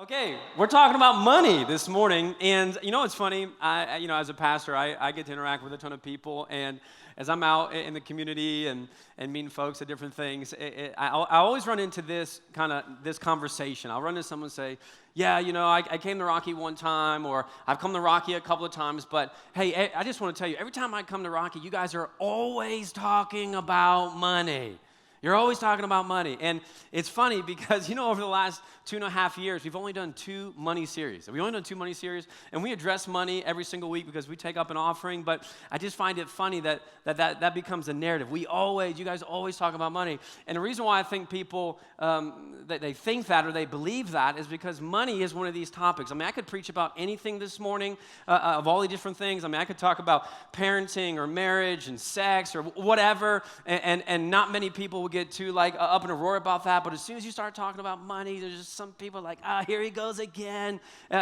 Okay, we're talking about money this morning, and you know what's funny? As a pastor, I get to interact with a ton of people, and as I'm out in the community and meeting folks at different things, I always run into this conversation. I'll run into someone and say, yeah, I came to Rocky one time, or I've come to Rocky a couple of times, but hey, I just want to tell you, every time I come to Rocky, you guys are always talking about money. You're always talking about money. And it's funny because, over the last 2.5 years, we've only done 2 money series. We've only done 2 money series, and we address money every single week because we take up an offering. But I just find it funny that becomes a narrative. You guys always talk about money. And the reason why I think people, that they think that or they believe that is because money is one of these topics. I could preach about anything this morning of all the different things. I could talk about parenting or marriage and sex or whatever, and not many people will get too up in a roar about that, but as soon as you start talking about money, there's just some people here he goes again,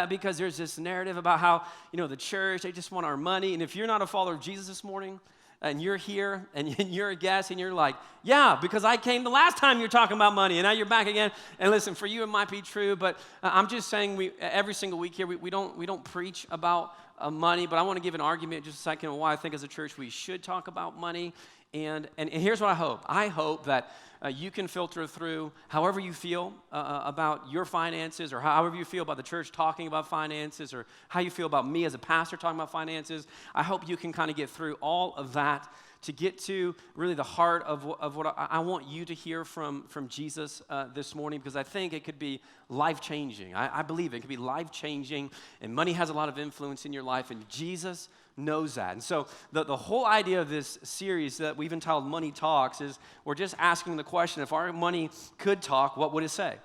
because there's this narrative about how, the church, they just want our money. And if you're not a follower of Jesus this morning, and you're here, and you're a guest, and you're like, yeah, because I came the last time you're talking about money, and now you're back again. And listen, for you it might be true, but I'm just saying every single week here, we don't preach about money, but I want to give an argument in just a second on why I think as a church we should talk about money. And here's what I hope. I hope that you can filter through however you feel about your finances, or however you feel about the church talking about finances, or how you feel about me as a pastor talking about finances. I hope you can kind of get through all of that to get to really the heart of what I want you to hear from Jesus this morning, because I think it could be life-changing. I believe it could be life-changing, and money has a lot of influence in your life, and Jesus knows that. And so the whole idea of this series that we've entitled Money Talks is we're just asking the question, if our money could talk, what would it say?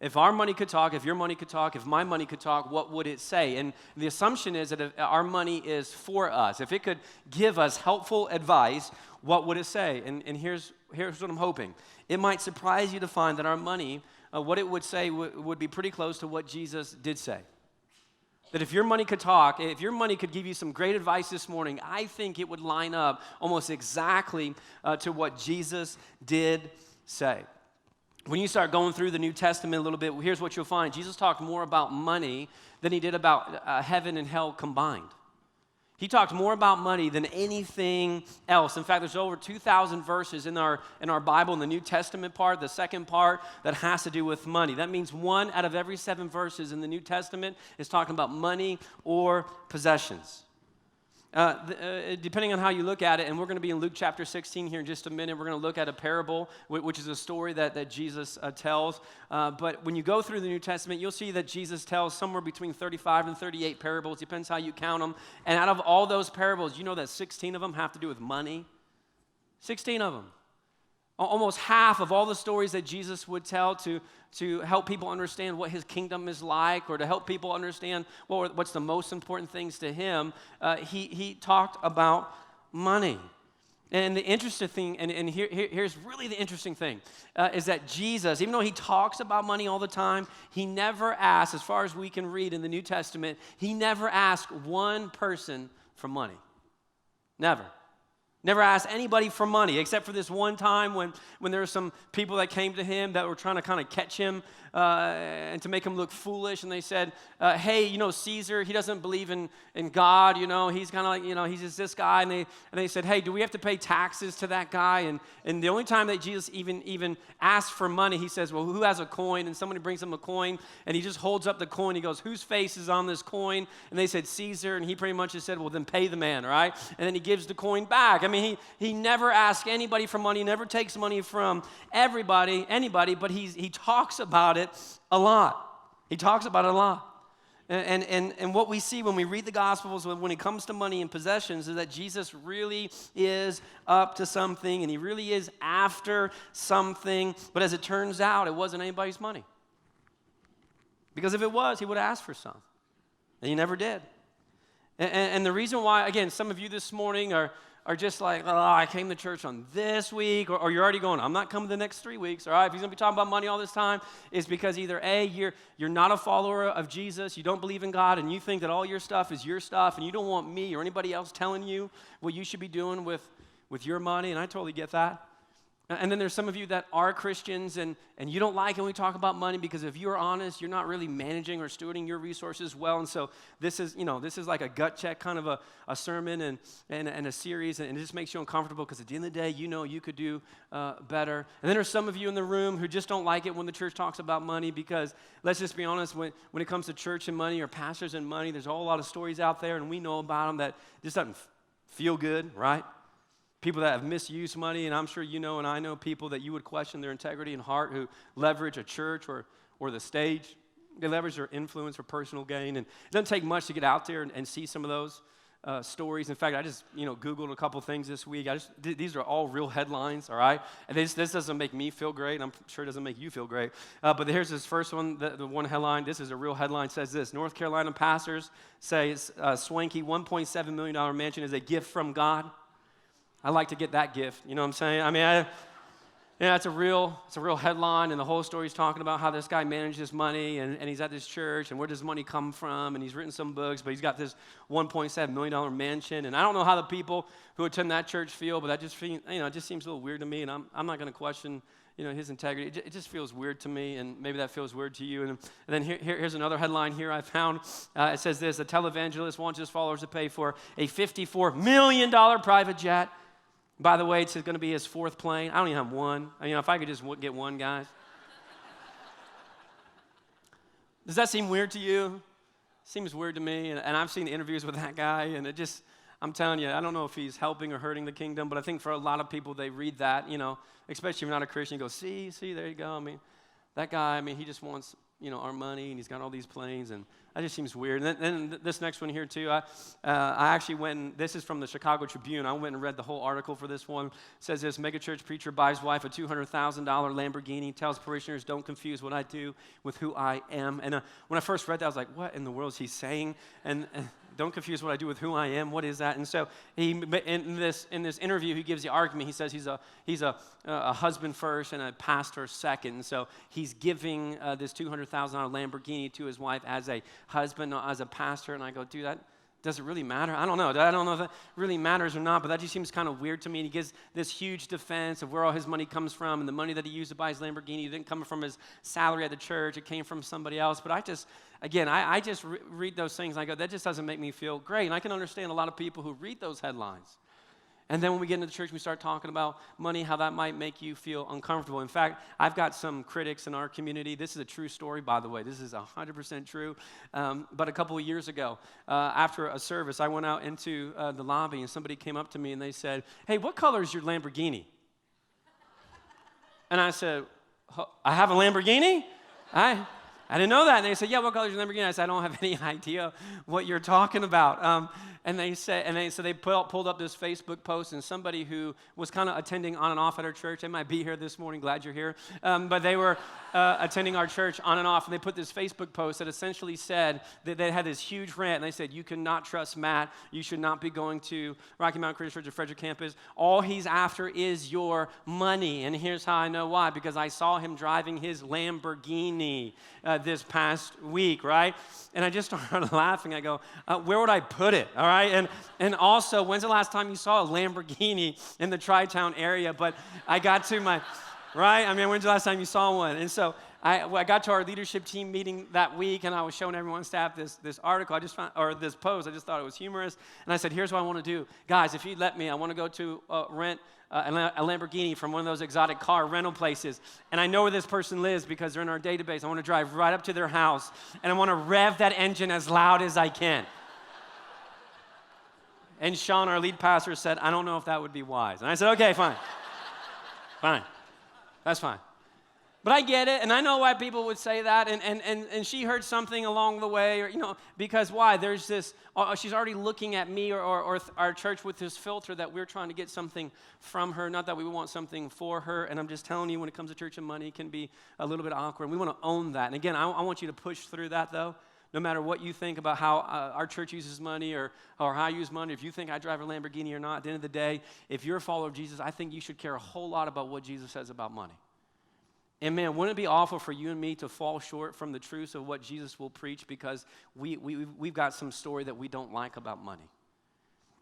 If our money could talk, if your money could talk, if my money could talk, what would it say? And the assumption is that if our money is for us, if it could give us helpful advice, what would it say? And here's what I'm hoping. It might surprise you to find that our money, what it would say would be pretty close to what Jesus did say. That if your money could talk, if your money could give you some great advice this morning, I think it would line up almost exactly to what Jesus did say. When you start going through the New Testament a little bit, here's what you'll find. Jesus talked more about money than he did about heaven and hell combined. He talked more about money than anything else. In fact, there's over 2,000 verses in our Bible, in the New Testament part, the second part, that has to do with money. That means 1 out of every 7 verses in the New Testament is talking about money or possessions. Depending on how you look at it, and we're going to be in Luke chapter 16 here in just a minute. We're going to look at a parable, which is a story that Jesus tells. But when you go through the New Testament, you'll see that Jesus tells somewhere between 35 and 38 parables. Depends how you count them. And out of all those parables, you know that 16 of them have to do with money. 16 of them. Almost half of all the stories that Jesus would tell to help people understand what his kingdom is like, or to help people understand what's the most important things to him, he talked about money. And the interesting thing, and here's really the interesting thing, is that Jesus, even though he talks about money all the time, he never asked, as far as we can read in the New Testament, he never asked one person for money. Never. Never asked anybody for money, except for this one time when there were some people that came to him that were trying to kind of catch him and to make him look foolish. And they said, hey, Caesar, he doesn't believe in God, he's kind of like, he's just this guy. And they said, hey, do we have to pay taxes to that guy? And the only time that Jesus even asked for money, he says, well, who has a coin? And somebody brings him a coin, and he just holds up the coin. He goes, whose face is on this coin? And they said, Caesar. And he pretty much just said, well, then pay the man, right? And then he gives the coin back. He never asks anybody for money, never takes money from anybody, but he talks about it a lot. He talks about it a lot. And what we see when we read the Gospels, when it comes to money and possessions, is that Jesus really is up to something, and he really is after something. But as it turns out, it wasn't anybody's money. Because if it was, he would have asked for some. And he never did. And the reason why, again, some of you this morning are just like, oh, I came to church on this week, or you're already going, I'm not coming the next 3 weeks, all right? If he's going to be talking about money all this time, is because either A, you're not a follower of Jesus, you don't believe in God, and you think that all your stuff is your stuff, and you don't want me or anybody else telling you what you should be doing with your money, and I totally get that. And then there's some of you that are Christians and you don't like it when we talk about money because if you're honest, you're not really managing or stewarding your resources well. And so this is like a gut check kind of a sermon and a series, and it just makes you uncomfortable because at the end of the day, you could do better. And then there's some of you in the room who just don't like it when the church talks about money because let's just be honest, when it comes to church and money or pastors and money, there's a whole lot of stories out there and we know about them that just doesn't feel good, right? People that have misused money, and I'm sure you know and I know people that you would question their integrity and heart who leverage a church or the stage. They leverage their influence for personal gain, and it doesn't take much to get out there and see some of those stories. In fact, I just Googled a couple things this week. These are all real headlines, all right? And this doesn't make me feel great, and I'm sure it doesn't make you feel great. But here's this first one, the one headline. This is a real headline. It says this: North Carolina pastors say swanky $1.7 million mansion is a gift from God. I like to get that gift, you know what I'm saying? I mean, it's a real headline, and the whole story's talking about how this guy managed his money, and he's at this church, and where does money come from, and he's written some books, but he's got this $1.7 million mansion, and I don't know how the people who attend that church feel, but that just it just seems a little weird to me, and I'm not going to question his integrity. It just feels weird to me, and maybe that feels weird to you. And then here's another headline here I found. It says this: a televangelist wants his followers to pay for a $54 million private jet. By the way, it's going to be his fourth plane. I don't even have one. If I could just get one, guys. Does that seem weird to you? Seems weird to me. And I've seen interviews with that guy, and I'm telling you, I don't know if he's helping or hurting the kingdom, but I think for a lot of people, they read that, especially if you're not a Christian, you go, see, there you go. That guy, he just wants, our money, and he's got all these planes, and that just seems weird. And then this next one here, too, I actually went, and this is from the Chicago Tribune. I went and read the whole article for this one. It says this: megachurch preacher buys wife a $200,000 Lamborghini, tells parishioners, don't confuse what I do with who I am. And when I first read that, I was like, what in the world is he saying? And don't confuse what I do with who I am. What is that? And so in this interview, he gives the argument. He says he's a husband first and a pastor second. And so he's giving this $200,000 Lamborghini to his wife as a husband, not as a pastor. And I go, dude, that does it really matter? I don't know. I don't know if that really matters or not, but that just seems kind of weird to me. And he gives this huge defense of where all his money comes from, and the money that he used to buy his Lamborghini didn't come from his salary at the church. It came from somebody else. But I just read those things, and I go, that just doesn't make me feel great. And I can understand a lot of people who read those headlines. And then when we get into the church, we start talking about money, how that might make you feel uncomfortable. In fact, I've got some critics in our community. This is a true story, by the way. This is 100% true. But a couple of years ago, after a service, I went out into the lobby, and somebody came up to me, and they said, hey, what color is your Lamborghini? And I said, I have a Lamborghini? I didn't know that. And they said, yeah, what color is your Lamborghini? I said, I don't have any idea what you're talking about. So they pulled up this Facebook post, and somebody who was kind of attending on and off at our church, they might be here this morning, glad you're here, but they were attending our church on and off, and they put this Facebook post that essentially said that they had this huge rant, and they said, you cannot trust Matt, you should not be going to Rocky.Church or Frederick campus, all he's after is your money, and here's how I know why, because I saw him driving his Lamborghini this past week, right? And I just started laughing. I go, where would I put it, all right? And also, when's the last time you saw a Lamborghini in the Tri-Town area? But I got to my, right? When's the last time you saw one? And so I got to our leadership team meeting that week, and I was showing everyone on staff this article this post. I just thought it was humorous. And I said, here's what I want to do. Guys, if you'd let me, I want to go to rent a Lamborghini from one of those exotic car rental places. And I know where this person lives because they're in our database. I want to drive right up to their house, and I want to rev that engine as loud as I can. And Sean, our lead pastor, said, I don't know if that would be wise. And I said, okay, fine. Fine. That's fine. But I get it, and I know why people would say that, and she heard something along the way, or because why? There's this, she's already looking at me or our church with this filter that we're trying to get something from her, not that we want something for her, and I'm just telling you, when it comes to church and money, it can be a little bit awkward, and we want to own that. And again, I want you to push through that, though. No matter what you think about how our church uses money or how I use money, if you think I drive a Lamborghini or not, at the end of the day, if you're a follower of Jesus, I think you should care a whole lot about what Jesus says about money. And man, wouldn't it be awful for you and me to fall short from the truths of what Jesus will preach because we've got some story that we don't like about money?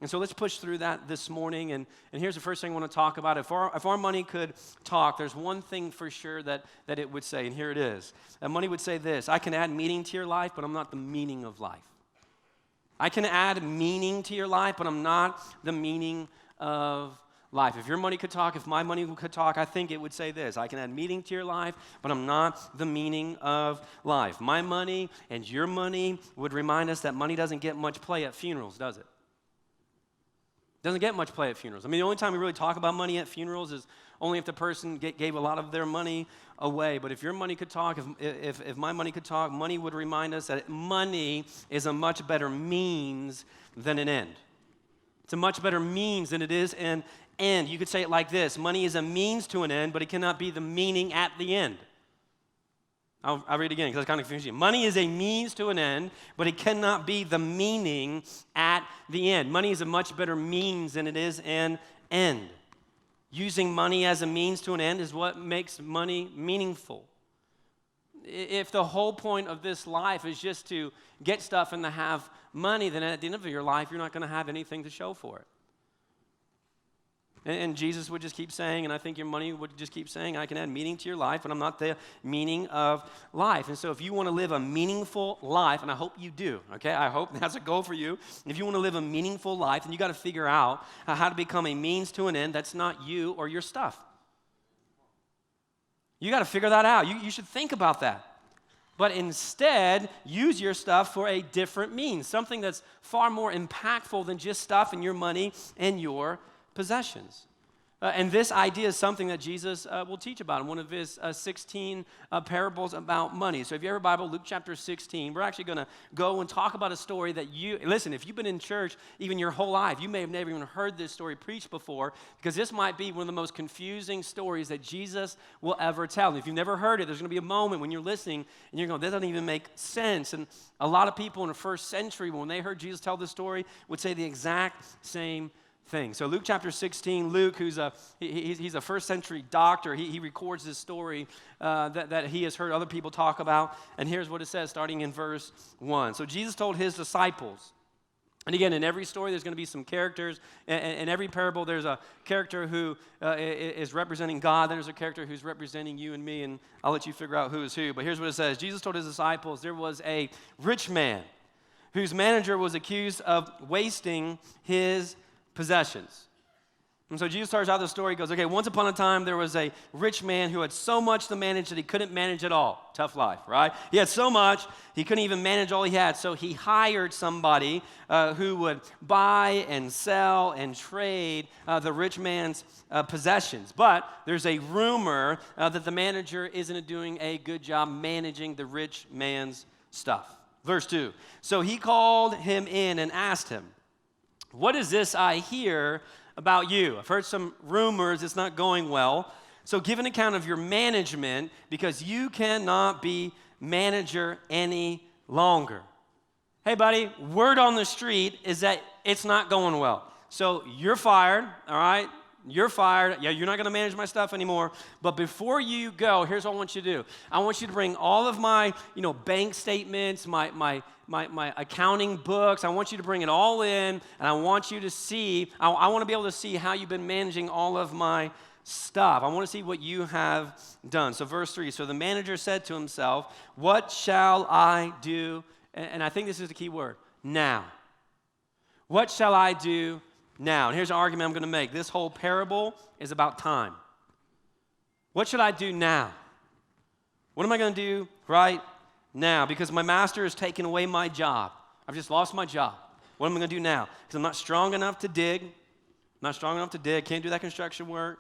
And so let's push through that this morning. And here's the first thing I want to talk about. If our money could talk, there's one thing for sure that it would say, and here it is. That money would say this: I can add meaning to your life, but I'm not the meaning of life. I can add meaning to your life, but I'm not the meaning of life. If your money could talk, if my money could talk, I think it would say this: I can add meaning to your life, but I'm not the meaning of life. My money and your money would remind us that money doesn't get much play at funerals, does it? Doesn't get much play at funerals. I mean, the only time we really talk about money at funerals is only if the person gave a lot of their money away. But if your money could talk, if my money could talk, money would remind us that money is a much better means than an end. It's a much better means than it is an end. You could say it like this: money is a means to an end, but it cannot be the meaning at the end. I'll read it again because it's kind of confusing. Money is a means to an end, but it cannot be the meaning at the end. Money is a much better means than it is an end. Using money as a means to an end is what makes money meaningful. If the whole point of this life is just to get stuff and to have money, then at the end of your life, you're not going to have anything to show for it. And Jesus would just keep saying, and I think your money would just keep saying, I can add meaning to your life, but I'm not the meaning of life. And so if you want to live a meaningful life, and I hope you do, okay? I hope that's a goal for you. If you want to live a meaningful life, then you got to figure out how to become a means to an end that's not you or your stuff. You got to figure that out. You should think about that. But instead, use your stuff for a different means, something that's far more impactful than just stuff and your money and your possessions. And this idea is something that Jesus will teach about in one of his 16 parables about money. So if you have a Bible, Luke chapter 16, we're actually going to go and talk about a story that listen, if you've been in church even your whole life, you may have never even heard this story preached before, because this might be one of the most confusing stories that Jesus will ever tell. And if you've never heard it, there's going to be a moment when you're listening and you're going, that doesn't even make sense. And a lot of people in the first century, when they heard Jesus tell this story, would say the exact same thing. So Luke chapter 16, Luke, who's he's a first century doctor, he records this story that he has heard other people talk about. And here's what it says, starting in verse 1. So Jesus told his disciples, and again, in every story there's going to be some characters. In every parable there's a character who is representing God, then there's a character who's representing you and me, and I'll let you figure out who is who. But here's what it says. Jesus told his disciples there was a rich man whose manager was accused of wasting his possessions. And so Jesus starts out the story, goes, okay, once upon a time there was a rich man who had so much to manage that he couldn't manage it all. Tough life, right? He had so much, he couldn't even manage all he had, so he hired somebody who would buy and sell and trade the rich man's possessions. But there's a rumor that the manager isn't doing a good job managing the rich man's stuff. Verse 2, so he called him in and asked him, what is this I hear about you? I've heard some rumors it's not going well. So give an account of your management, because you cannot be manager any longer. Hey, buddy, word on the street is that it's not going well. So you're fired, all right? You're fired. Yeah, you're not going to manage my stuff anymore. But before you go, here's what I want you to do. I want you to bring all of my, bank statements, my accounting books. I want you to bring it all in, and I want you to see, I want to be able to see how you've been managing all of my stuff. I want to see what you have done. So verse 3, so the manager said to himself, what shall I do? And I think this is the key word, now. What shall I do now? And here's an argument I'm going to make. This whole parable is about time. What should I do now? What am I going to do right now? Because my master has taken away my job. I've just lost my job. What am I going to do now? Because I'm not strong enough to dig. Can't do that construction work.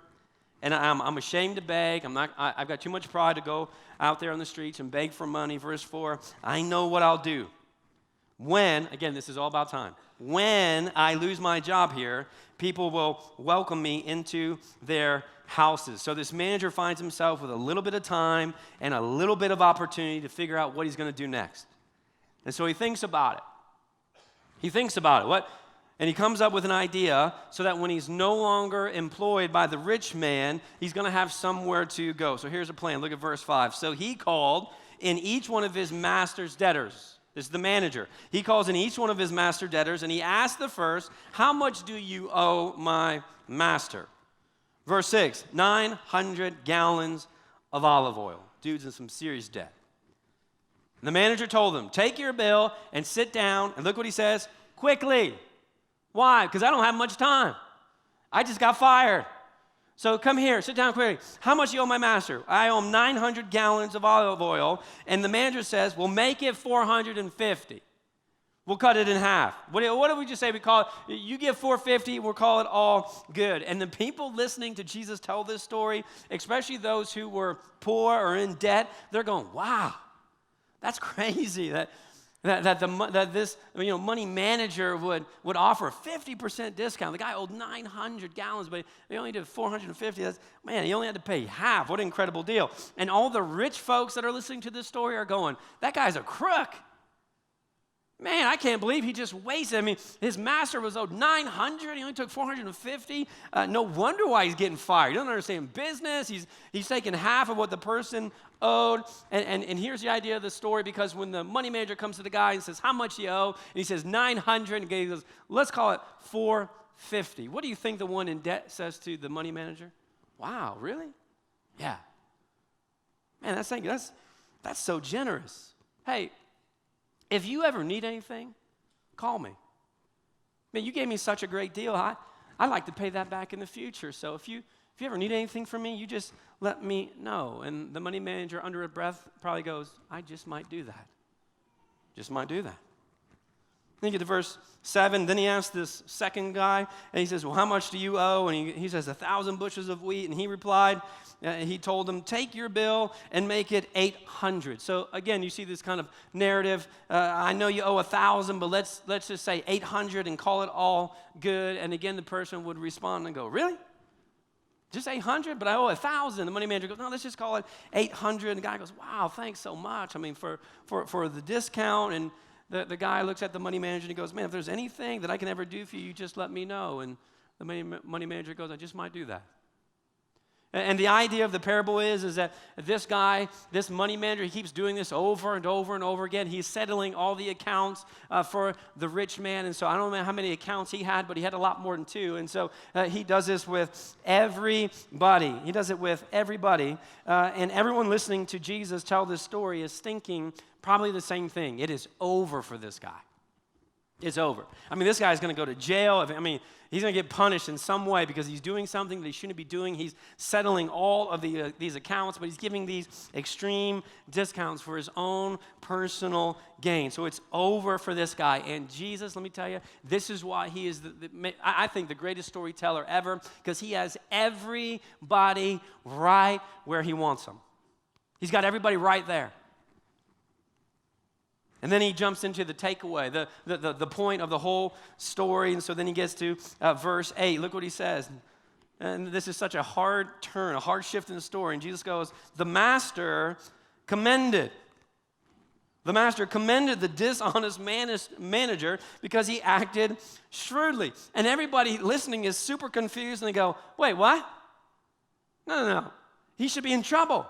And I'm ashamed to beg. I've got too much pride to go out there on the streets and beg for money. Verse 4, I know what I'll do. When, again, this is all about time. When I lose my job here, people will welcome me into their houses. So this manager finds himself with a little bit of time and a little bit of opportunity to figure out what he's going to do next. And so he thinks about it. And he comes up with an idea so that when he's no longer employed by the rich man, he's going to have somewhere to go. So here's a plan. Look at verse 5. So he called in each one of his master's debtors. This is the manager. He calls in each one of his master debtors, and he asks the first, how much do you owe my master? Verse 6, 900 gallons of olive oil. Dude's in some serious debt. And the manager told him, take your bill and sit down, and look what he says, quickly. Why? Because I don't have much time. I just got fired. So come here, sit down quickly. How much do you owe my master? I owe him 900 gallons of olive oil. And the manager says, we'll make it 450. We'll cut it in half. What do we just say? We call it, you give 450, we'll call it all good. And the people listening to Jesus tell this story, especially those who were poor or in debt, they're going, wow, that's crazy that this money manager would offer a 50% discount. The guy owed 900 gallons, but he only did 450. He only had to pay half. What an incredible deal. And all the rich folks that are listening to this story are going, that guy's a crook. Man, I can't believe he just wasted. I mean, his master was owed 900. He only took 450. No wonder why he's getting fired. He doesn't understand business. He's taking half of what the person owed. And here's the idea of the story, because when the money manager comes to the guy and says, how much do you owe? And he says 900. And he goes, let's call it 450. What do you think the one in debt says to the money manager? Wow, really? Yeah. Man, that's so generous. Hey, if you ever need anything, call me. Man, you gave me such a great deal. I'd like to pay that back in the future. So if you ever need anything from me, you just let me know. And the money manager, under a breath, probably goes, I just might do that. Just might do that. Then you get to verse 7. Then he asks this second guy, and he says, well, how much do you owe? And he says, 1,000 bushels of wheat. And he replied, he told him, take your bill and make it 800. So again, you see this kind of narrative. I know you owe 1,000, but let's just say 800 and call it all good. And again, the person would respond and go, really? Just 800? But I owe 1,000. The money manager goes, no, let's just call it 800. And the guy goes, wow, thanks so much. I mean, for the discount. And the guy looks at the money manager and he goes, man, if there's anything that I can ever do for you, you just let me know. And the money manager goes, I just might do that. And the idea of the parable is that this guy, this money manager, he keeps doing this over and over and over again. He's settling all the accounts for the rich man. And so I don't know how many accounts he had, but he had a lot more than 2. And so he does this with everybody. He does it with everybody. And everyone listening to Jesus tell this story is thinking probably the same thing. It is over for this guy. It's over. I mean, this guy's going to go to jail. He's going to get punished in some way because he's doing something that he shouldn't be doing. He's settling all of these accounts, but he's giving these extreme discounts for his own personal gain. So it's over for this guy. And Jesus, let me tell you, this is why he is, I think, the greatest storyteller ever, because he has everybody right where he wants them. He's got everybody right there. And then he jumps into the takeaway, the point of the whole story. And so then he gets to verse 8. Look what he says. And this is such a hard turn, a hard shift in the story. And Jesus goes, the master commended the dishonest manager because he acted shrewdly. And everybody listening is super confused. And they go, wait, what? No. He should be in trouble.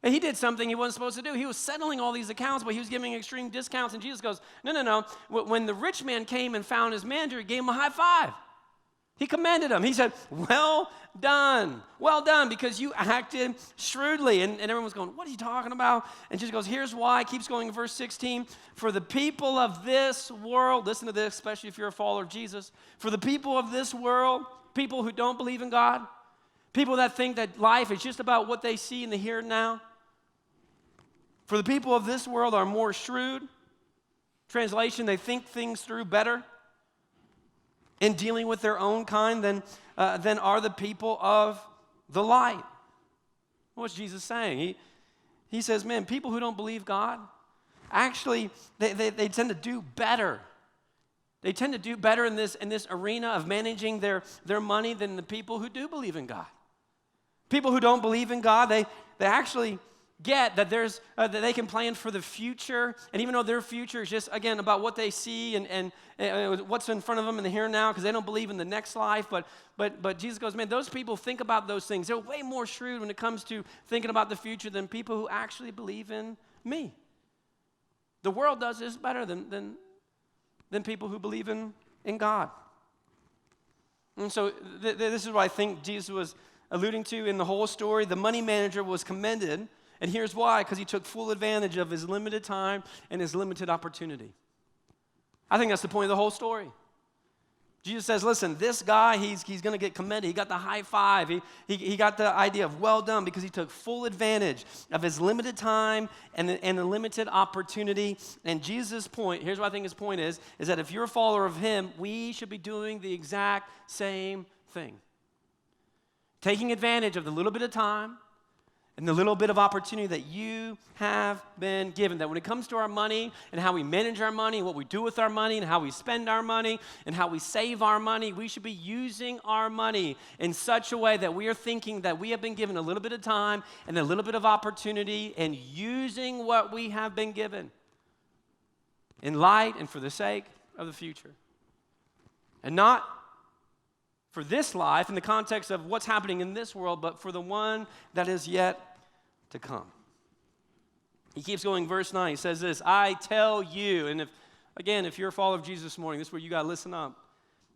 And he did something he wasn't supposed to do. He was settling all these accounts, but he was giving extreme discounts. And Jesus goes, no. When the rich man came and found his manager, he gave him a high five. He commended him. He said, well done, because you acted shrewdly. And everyone's going, what are you talking about? And Jesus goes, here's why. Keeps going in verse 16. For the people of this world, listen to this, especially if you're a follower of Jesus. For the people of this world, people who don't believe in God, people that think that life is just about what they see in the here and now. For the people of this world are more shrewd. Translation, they think things through better in dealing with their own kind than are the people of the light. What's Jesus saying? He says, man, people who don't believe God, actually, they tend to do better. They tend to do better in this arena of managing their money than the people who do believe in God. People who don't believe in God, they actually get that that they can plan for the future, and even though their future is just, again, about what they see and what's in front of them in the here and now, because they don't believe in the next life, but Jesus goes, man, those people think about those things. They're way more shrewd when it comes to thinking about the future than people who actually believe in me. The world does this better than people who believe in God. And so this is what I think Jesus was alluding to in the whole story. The money manager was commended, and here's why: because he took full advantage of his limited time and his limited opportunity. I think that's the point of the whole story. Jesus says, listen, this guy, he's going to get commended. He got the high five. He got the idea of well done because he took full advantage of his limited time and the limited opportunity. And Jesus' point, here's what I think his point is that if you're a follower of him, we should be doing the exact same thing. Taking advantage of the little bit of time and the little bit of opportunity that you have been given. That when it comes to our money and how we manage our money and what we do with our money and how we spend our money and how we save our money, we should be using our money in such a way that we are thinking that we have been given a little bit of time and a little bit of opportunity, and using what we have been given in light and for the sake of the future. And not for this life in the context of what's happening in this world, but for the one that is yet to come. He keeps going, verse 9, he says this, I tell you, and if you're a follower of Jesus this morning, this is where you got to listen up.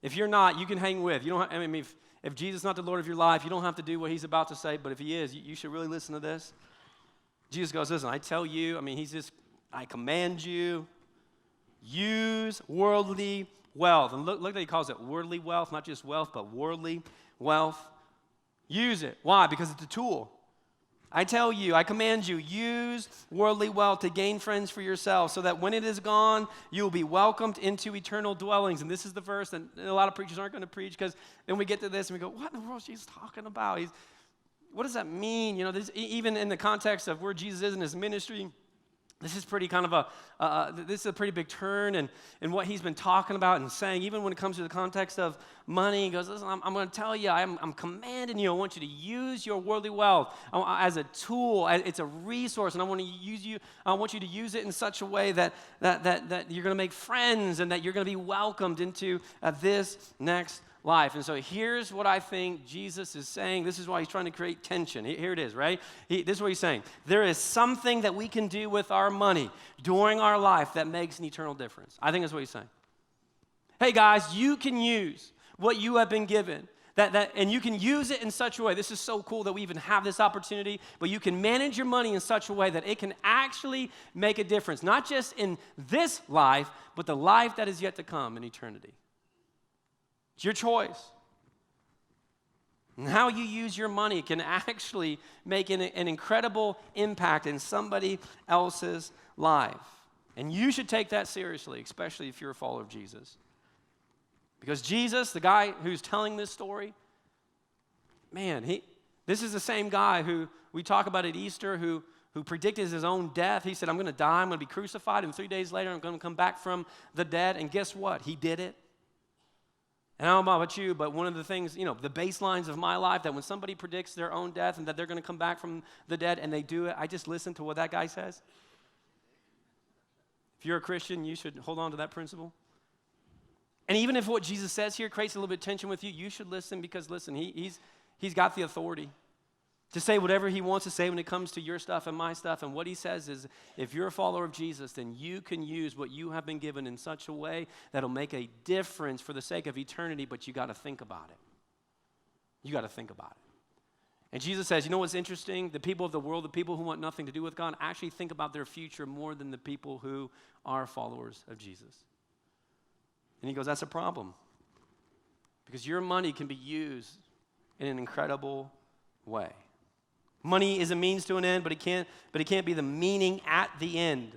If you're not, you can hang with. You don't. If Jesus is not the Lord of your life, you don't have to do what he's about to say, but if he is, you should really listen to this. Jesus goes, listen, I tell you, I command you, use worldly wealth. And look that he calls it worldly wealth, not just wealth, but worldly wealth. Use it. Why? Because it's a tool. I tell you, I command you, use worldly wealth to gain friends for yourself, so that when it is gone, you will be welcomed into eternal dwellings. And this is the verse that a lot of preachers aren't going to preach, because then we get to this and we go, what in the world is Jesus talking about? What does that mean? Even in the context of where Jesus is in his ministry, this is pretty kind of this is a pretty big turn in what he's been talking about and saying. Even when it comes to the context of money, he goes, listen, I'm going to tell you, I'm commanding you. I want you to use your worldly wealth as a tool. It's a resource, and I want you to use it in such a way that you're going to make friends and that you're going to be welcomed into this next life. And so here's what I think Jesus is saying. This is why he's trying to create tension. Here it is, right? This is what he's saying. There is something that we can do with our money during our life that makes an eternal difference. I think that's what he's saying. Hey guys, you can use what you have been given. And you can use it in such a way. This is so cool that we even have this opportunity, but you can manage your money in such a way that it can actually make a difference, not just in this life, but the life that is yet to come in eternity. It's your choice. And how you use your money can actually make an incredible impact in somebody else's life. And you should take that seriously, especially if you're a follower of Jesus. Because Jesus, the guy who's telling this story, man, this is the same guy who we talk about at Easter who predicted his own death. He said, I'm going to die, I'm going to be crucified, and 3 days later I'm going to come back from the dead. And guess what? He did it. And I don't know about you, but one of the things, the baselines of my life, that when somebody predicts their own death and that they're going to come back from the dead and they do it, I just listen to what that guy says. If you're a Christian, you should hold on to that principle. And even if what Jesus says here creates a little bit of tension with you, you should listen, because listen, he's got the authority to say whatever he wants to say when it comes to your stuff and my stuff. And what he says is, if you're a follower of Jesus, then you can use what you have been given in such a way that'll make a difference for the sake of eternity, but you got to think about it. You got to think about it. And Jesus says, you know what's interesting? The people of the world, the people who want nothing to do with God, actually think about their future more than the people who are followers of Jesus. And he goes, that's a problem. Because your money can be used in an incredible way. Money is a means to an end, but it can't be the meaning at the end.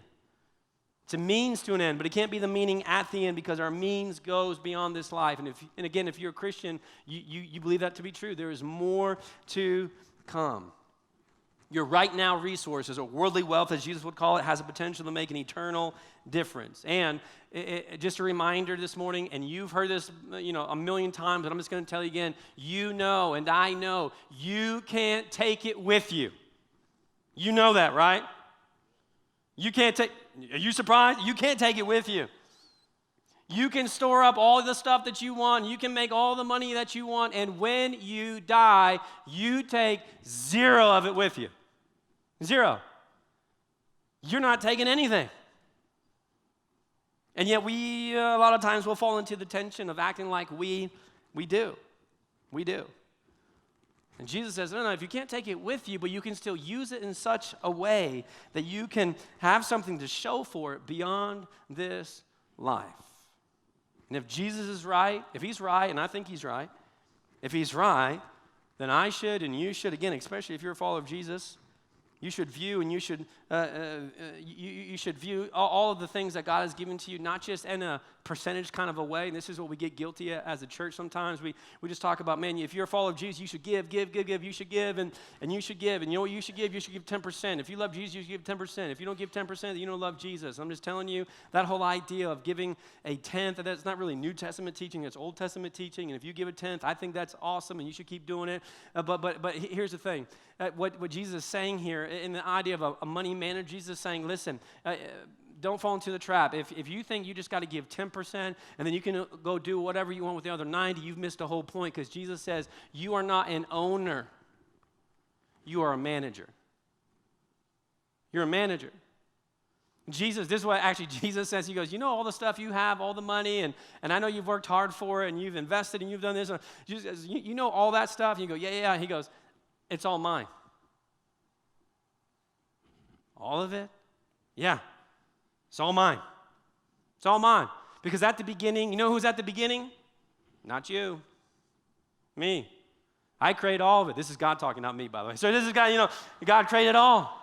It's a means to an end, but it can't be the meaning at the end, because our means goes beyond this life. And again, if you're a Christian, you believe that to be true. There is more to come. Your right now resources, or worldly wealth, as Jesus would call it, has a potential to make an eternal difference. And just a reminder this morning, and you've heard this a million times, but I'm just going to tell you again, you know and I know you can't take it with you. You know that, right? Are you surprised? You can't take it with you. You can store up all the stuff that you want. You can make all the money that you want. And when you die, you take zero of it with you. Zero. You're not taking anything. And yet we, a lot of times, will fall into the tension of acting like we do. We do. And Jesus says, no, if you can't take it with you, but you can still use it in such a way that you can have something to show for it beyond this life. And if Jesus is right, if he's right, and I think he's right, if he's right, then I should and you should, again, especially if you're a follower of Jesus, you should view and you should view all of the things that God has given to you, not just in a percentage kind of a way. And this is what we get guilty at as a church sometimes. We just talk about, man, if you're a follower of Jesus, you should give. You should give, and you should give. And you know what you should give? You should give 10%. If you love Jesus, you should give 10%. If you don't give 10%, then you don't love Jesus. I'm just telling you, that whole idea of giving a tenth, that's not really New Testament teaching, it's Old Testament teaching. And if you give a tenth, I think that's awesome, and you should keep doing it. But here's the thing. What Jesus is saying here, in the idea of a money manager, Jesus is saying, listen, don't fall into the trap. If you think you just got to give 10% and then you can go do whatever you want with the other 90, you've missed the whole point, because Jesus says you are not an owner. You are a manager. You're a manager. Jesus, this is what actually Jesus says. He goes, you know all the stuff you have, all the money, and I know you've worked hard for it, and you've invested, and you've done this. Jesus says, you know all that stuff? And you go, yeah. He goes, it's all mine. All of it? Yeah. It's all mine. It's all mine. Because at the beginning, you know who's at the beginning? Not you. Me. I create all of it. This is God talking, not me, by the way. So this is God, God created all.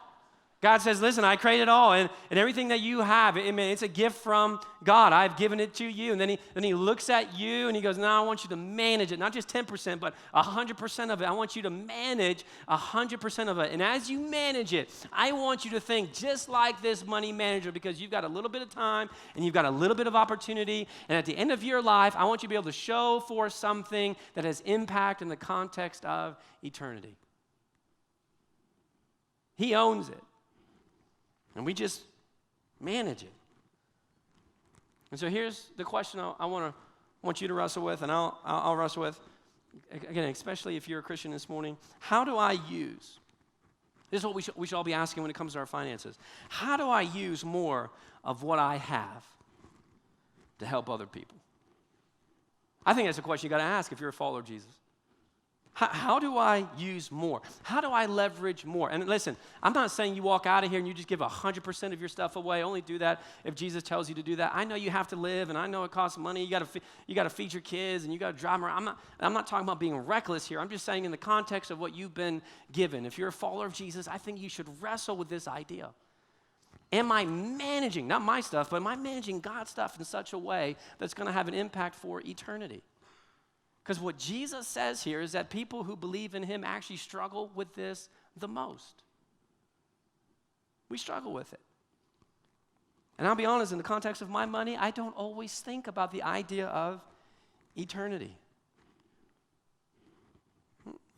God says, listen, I created all, and everything that you have, it's a gift from God. I've given it to you. And then he looks at you, and he goes, now I want you to manage it, not just 10%, but 100% of it. I want you to manage 100% of it. And as you manage it, I want you to think just like this money manager, because you've got a little bit of time, and you've got a little bit of opportunity, and at the end of your life, I want you to be able to show for something that has impact in the context of eternity. He owns it. And we just manage it. And so here's the question I want you to wrestle with, and I'll wrestle with, again, especially if you're a Christian this morning. How do I use, this is what we should all be asking when it comes to our finances. How do I use more of what I have to help other people? I think that's a question you got to ask if you're a follower of Jesus. How do I use more? How do I leverage more? And listen, I'm not saying you walk out of here and you just give 100% of your stuff away. Only do that if Jesus tells you to do that. I know you have to live, and I know it costs money. You got to feed your kids, and you got to drive them around. I'm not talking about being reckless here. I'm just saying in the context of what you've been given. If you're a follower of Jesus, I think you should wrestle with this idea. Am I managing, not my stuff, but am I managing God's stuff in such a way that's going to have an impact for eternity? Because what Jesus says here is that people who believe in him actually struggle with this the most. We struggle with it. And I'll be honest, in the context of my money, I don't always think about the idea of eternity.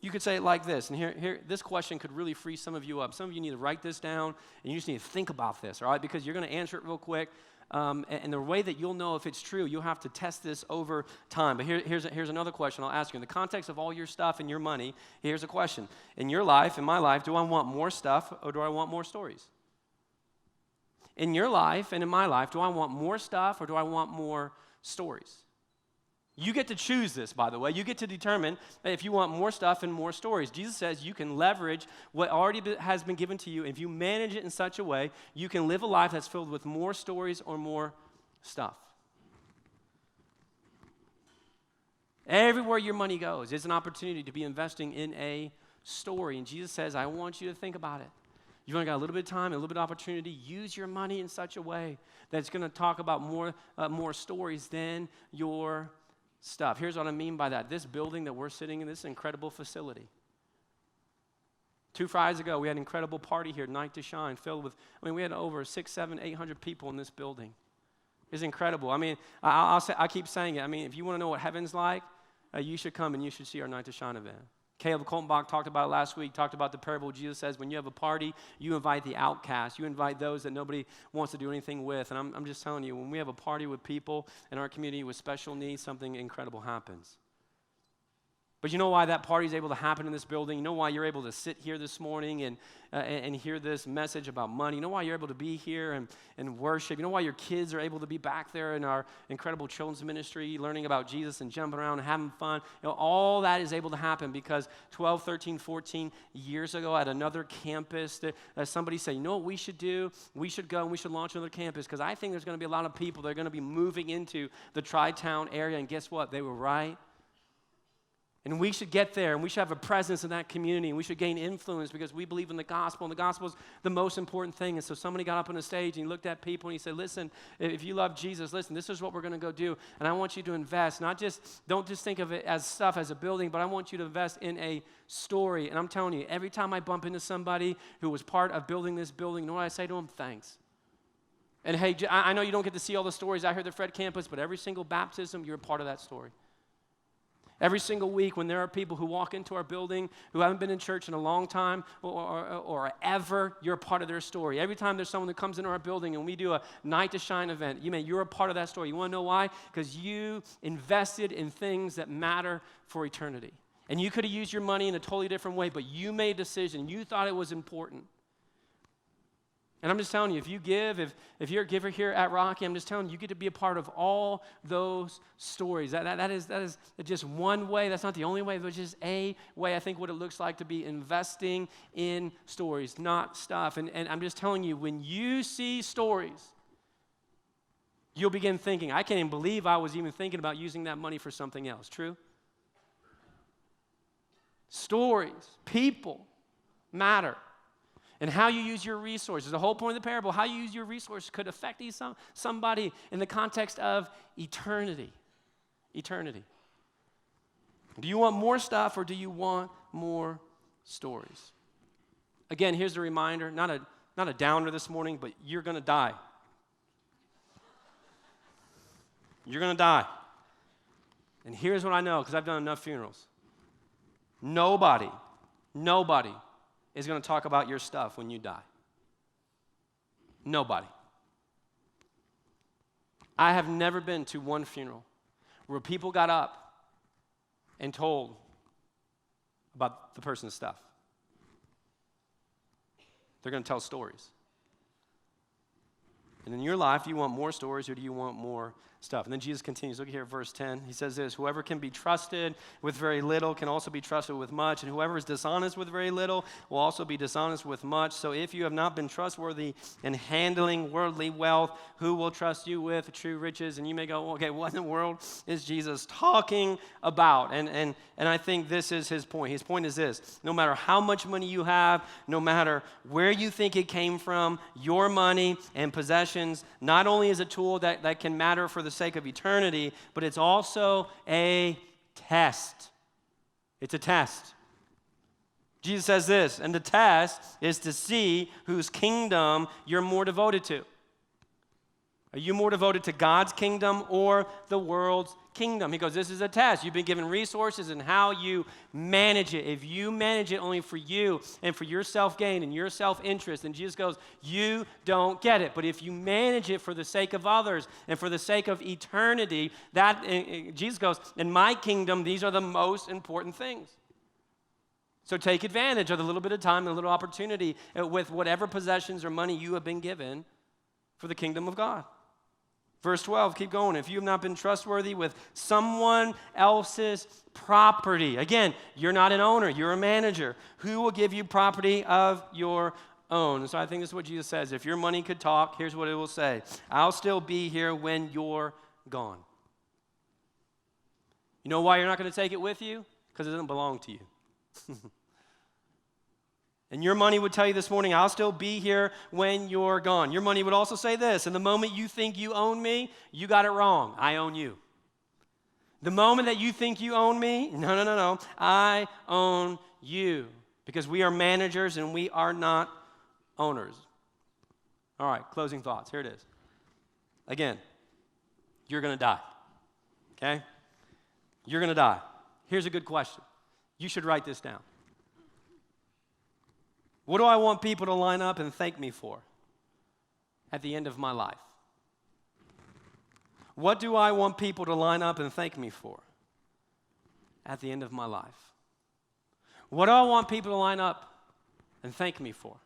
You could say it like this, and here, this question could really free some of you up. Some of you need to write this down, and you just need to think about this, all right? Because you're going to answer it real quick. And the way that you'll know if it's true, you'll have to test this over time. But here's another question I'll ask you. In the context of all your stuff and your money, here's a question. In your life, in my life, do I want more stuff or do I want more stories? In your life and in my life, do I want more stuff or do I want more stories? You get to choose this, by the way. You get to determine if you want more stuff and more stories. Jesus says you can leverage what already has been given to you. If you manage it in such a way, you can live a life that's filled with more stories or more stuff. Everywhere your money goes is an opportunity to be investing in a story. And Jesus says, I want you to think about it. You've only got a little bit of time, a little bit of opportunity. Use your money in such a way that it's going to talk about more stories than your stuff. Here's what I mean by that. This building that we're sitting in, this incredible facility. 2 Fridays ago, we had an incredible party here, Night to Shine, filled with, we had over 600, 700, 800 people in this building. It's incredible. I keep saying it. If you want to know what heaven's like, you should come and you should see our Night to Shine event. Caleb Koltenbach talked about it last week, talked about the parable. Jesus says when you have a party, you invite the outcast. You invite those that nobody wants to do anything with. And I'm just telling you, when we have a party with people in our community with special needs, something incredible happens. But you know why that party is able to happen in this building? You know why you're able to sit here this morning and hear this message about money? You know why you're able to be here and worship? You know why your kids are able to be back there in our incredible children's ministry, learning about Jesus and jumping around and having fun? You know, all that is able to happen because 12, 13, 14 years ago at another campus, somebody said, you know what we should do? We should go and we should launch another campus because I think there's going to be a lot of people that are going to be moving into the Tri-Town area. And guess what? They were right. And we should get there, and we should have a presence in that community, and we should gain influence because we believe in the gospel, and the gospel is the most important thing. And so somebody got up on the stage, and he looked at people, and he said, listen, if you love Jesus, listen, this is what we're going to go do, and I want you to invest. Don't just think of it as stuff, as a building, but I want you to invest in a story. And I'm telling you, every time I bump into somebody who was part of building this building, you know what I say to them? Thanks. And hey, I know you don't get to see all the stories out here at the Fred campus, but every single baptism, you're a part of that story. Every single week when there are people who walk into our building who haven't been in church in a long time or ever, you're a part of their story. Every time there's someone that comes into our building and we do a Night to Shine event, you're a part of that story. You want to know why? Because you invested in things that matter for eternity. And you could have used your money in a totally different way, but you made a decision. You thought it was important. And I'm just telling you, if you give, if you're a giver here at Rocky, I'm just telling you, you get to be a part of all those stories. That is just one way. That's not the only way, but just a way, I think, what it looks like to be investing in stories, not stuff. And I'm just telling you, when you see stories, you'll begin thinking, I can't even believe I was even thinking about using that money for something else. True? Stories, people matter. And how you use your resources. The whole point of the parable, how you use your resources could affect somebody in the context of eternity. Eternity. Do you want more stuff or do you want more stories? Again, here's the reminder, not a downer this morning, but you're going to die. You're going to die. And here's what I know, because I've done enough funerals. Nobody is going to talk about your stuff when you die. Nobody. I have never been to one funeral where people got up and told about the person's stuff. They're going to tell stories. And in your life, do you want more stories or do you want more stuff? And then Jesus continues. Look here at verse 10. He says this, whoever can be trusted with very little can also be trusted with much, and whoever is dishonest with very little will also be dishonest with much. So if you have not been trustworthy in handling worldly wealth, who will trust you with true riches? And you may go, okay, what in the world is Jesus talking about? And I think this is his point. His point is this, no matter how much money you have, no matter where you think it came from, your money and possessions not only is a tool that can matter for the sake of eternity, but it's also a test. It's a test. Jesus says this, and the test is to see whose kingdom you're more devoted to. Are you more devoted to God's kingdom or the world's kingdom? He goes, this is a test. You've been given resources and how you manage it. If you manage it only for you and for your self-gain and your self-interest, then Jesus goes, you don't get it. But if you manage it for the sake of others and for the sake of eternity, Jesus goes, in my kingdom, these are the most important things. So take advantage of the little bit of time, the little opportunity with whatever possessions or money you have been given for the kingdom of God. Verse 12, keep going. If you have not been trustworthy with someone else's property, again, you're not an owner, you're a manager. Who will give you property of your own? And so I think this is what Jesus says. If your money could talk, here's what it will say. I'll still be here when you're gone. You know why you're not going to take it with you? Because it doesn't belong to you. And your money would tell you this morning, I'll still be here when you're gone. Your money would also say this, and the moment you think you own me, you got it wrong. I own you. The moment that you think you own me, no. I own you. Because we are managers and we are not owners. All right, closing thoughts. Here it is. Again, you're going to die. Okay? You're going to die. Here's a good question. You should write this down. What do I want people to line up and thank me for at the end of my life? What do I want people to line up and thank me for at the end of my life? What do I want people to line up and thank me for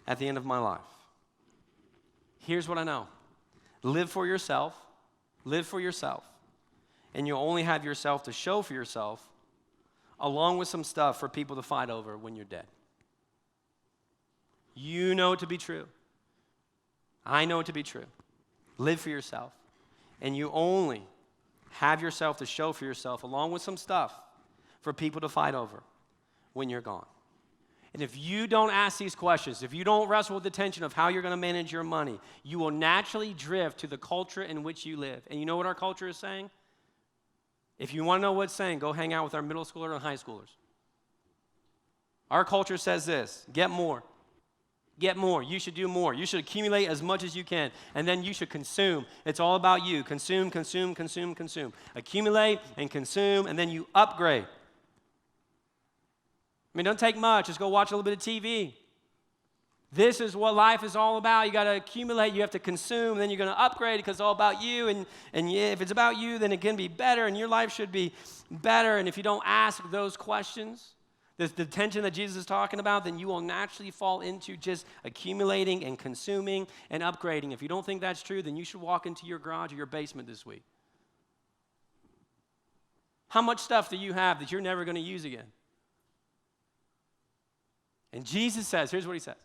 at the end of my life? Here's what I know. Live for yourself. Live for yourself. And you'll only have yourself to show for yourself, along with some stuff for people to fight over when you're dead. You know it to be true. I know it to be true. Live for yourself. And you only have yourself to show for yourself, along with some stuff for people to fight over when you're gone. And if you don't ask these questions, if you don't wrestle with the tension of how you're going to manage your money, you will naturally drift to the culture in which you live. And you know what our culture is saying? If you want to know what it's saying, go hang out with our middle schoolers and high schoolers. Our culture says this: get more. Get more. You should do more. You should accumulate as much as you can, and then you should consume. It's all about you. Consume, consume, consume, consume. Accumulate and consume, and then you upgrade. I mean, don't take much. Just go watch a little bit of TV. This is what life is all about. You got to accumulate. You have to consume. And then you're going to upgrade because it's all about you. And yeah, if it's about you, then it can be better, and your life should be better. And if you don't ask those questions, the tension that Jesus is talking about, then you will naturally fall into just accumulating and consuming and upgrading. If you don't think that's true, then you should walk into your garage or your basement this week. How much stuff do you have that you're never going to use again? And Jesus says, here's what he says.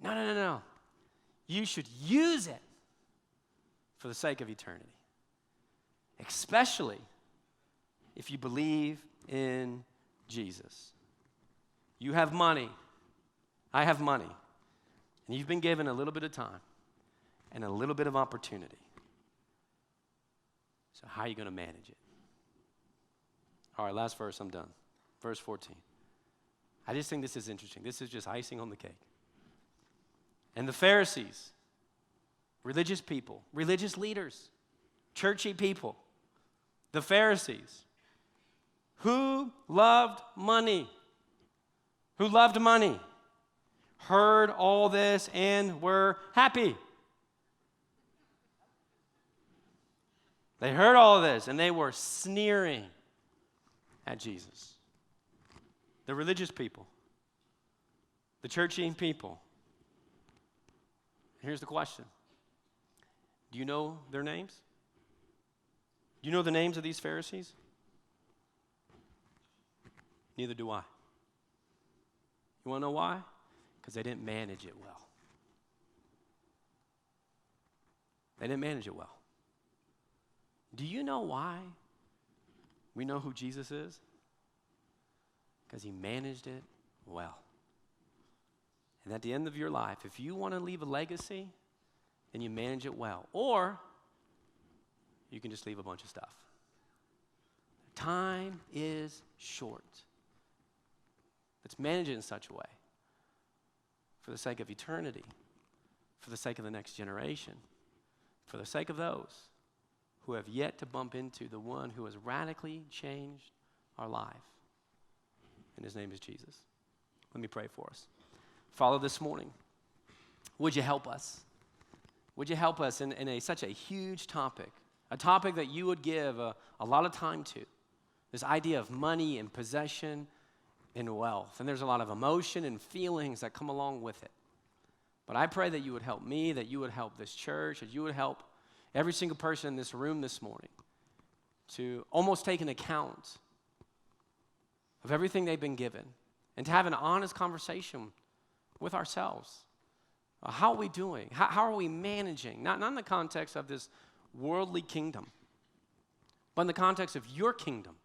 No. You should use it for the sake of eternity. Especially if you believe in Jesus. You have money. I have money. And you've been given a little bit of time and a little bit of opportunity. So how are you going to manage it? All right, last verse, I'm done. Verse 14. I just think this is interesting. This is just icing on the cake. And the Pharisees, religious people, religious leaders, churchy people, the Pharisees, who loved money, heard all this and were happy. They heard all of this and they were sneering at Jesus. The religious people, the churchy people. Here's the question. Do you know their names? Do you know the names of these Pharisees? Neither do I. You want to know why? Because they didn't manage it well. They didn't manage it well. Do you know why we know who Jesus is? Because he managed it well. And at the end of your life, if you want to leave a legacy, then you manage it well. Or you can just leave a bunch of stuff. Time is short. Let's manage it in such a way for the sake of eternity, for the sake of the next generation, for the sake of those who have yet to bump into the one who has radically changed our life. And his name is Jesus. Let me pray for us. Father, this morning, would you help us? Would you help us in such a huge topic, a topic that you would give a lot of time to, this idea of money and possession and wealth. And there's a lot of emotion and feelings that come along with it. But I pray that you would help me, that you would help this church, that you would help every single person in this room this morning to almost take an account of everything they've been given and to have an honest conversation with ourselves. How are we doing? How are we managing? Not in the context of this worldly kingdom, but in the context of your kingdom,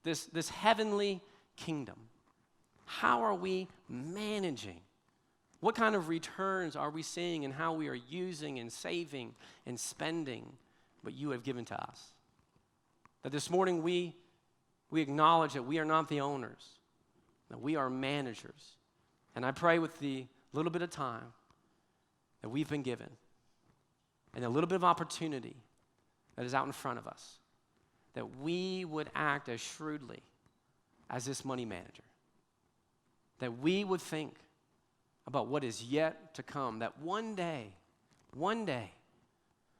this heavenly kingdom. How are we managing? What kind of returns are we seeing in how we are using and saving and spending what you have given to us? That this morning we acknowledge that we are not the owners, that we are managers. And I pray with the little bit of time that we've been given and a little bit of opportunity that is out in front of us, that we would act as shrewdly as this money manager, that we would think about what is yet to come, that one day,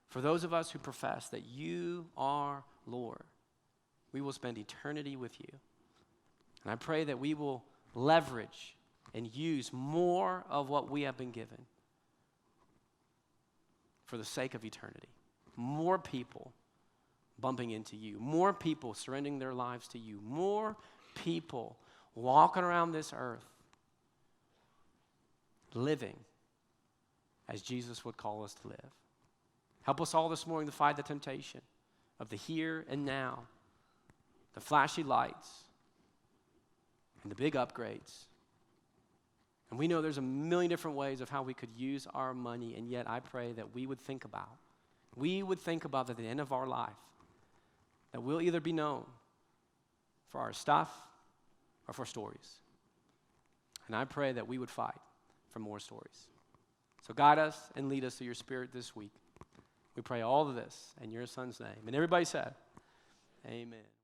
for those of us who profess that you are Lord, we will spend eternity with you. And I pray that we will leverage and use more of what we have been given for the sake of eternity. More people bumping into you, more people surrendering their lives to you, more people walking around this earth living as Jesus would call us to live. Help us all this morning to fight the temptation of the here and now, the flashy lights, and the big upgrades. And we know there's a million different ways of how we could use our money, and yet I pray that we would think about that at the end of our life, that we'll either be known for our stuff or for stories. And I pray that we would fight for more stories. So guide us and lead us through your Spirit this week. We pray all of this in your Son's name. And everybody said, amen.